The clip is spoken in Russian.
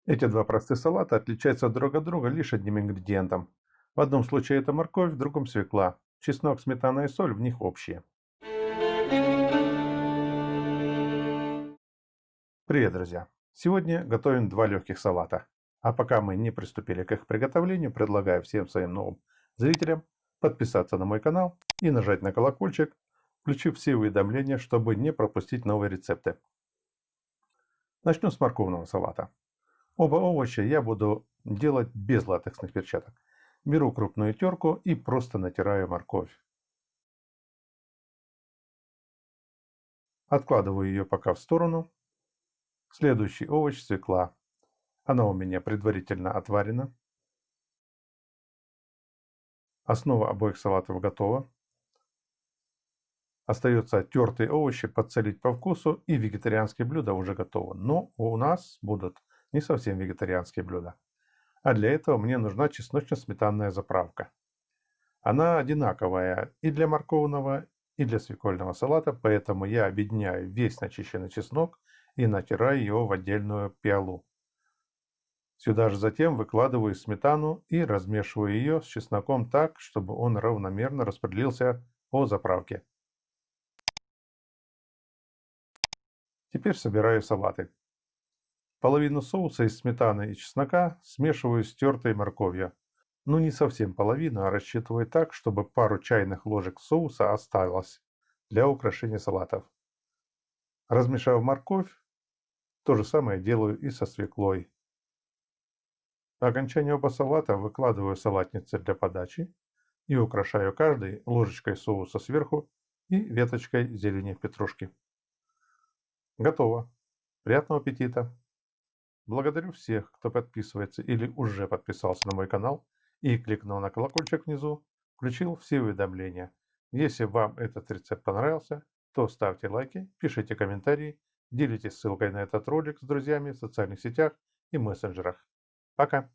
Эти два простых салата отличаются друг от друга лишь одним ингредиентом. В одном случае это морковь, в другом свекла. Чеснок, сметана и соль в них общие. Привет, друзья! Сегодня готовим два легких салата. А пока мы не приступили к их приготовлению, предлагаю всем своим новым зрителям подписаться на мой канал и нажать на колокольчик, включив все уведомления, чтобы не пропустить новые рецепты. Начнем с морковного салата. Оба овоща я буду делать без латексных перчаток. Беру крупную терку и просто натираю морковь. Откладываю ее пока в сторону. Следующий овощ — свекла. Она у меня предварительно отварена. Основа обоих салатов готова. Остается тертые овощи подсолить по вкусу, и вегетарианские блюда уже готовы. Но у нас будут не совсем вегетарианские блюда. А для этого мне нужна чесночно-сметанная заправка. Она одинаковая и для морковного, и для свекольного салата, поэтому я объединяю весь начищенный чеснок и натираю его в отдельную пиалу. Сюда же затем выкладываю сметану и размешиваю ее с чесноком так, чтобы он равномерно распределился по заправке. Теперь собираю салаты. Половину соуса из сметаны и чеснока смешиваю с тертой морковью. Ну, не совсем половину, а рассчитываю так, чтобы пару чайных ложек соуса осталось для украшения салатов. Размешав морковь, то же самое делаю и со свеклой. По окончании оба салата выкладываю в салатницы для подачи и украшаю каждый ложечкой соуса сверху и веточкой зелени петрушки. Готово. Приятного аппетита! Благодарю всех, кто подписывается или уже подписался на мой канал и кликнул на колокольчик внизу, включил все уведомления. Если вам этот рецепт понравился, то ставьте лайки, пишите комментарии, делитесь ссылкой на этот ролик с друзьями в социальных сетях и мессенджерах. Пока!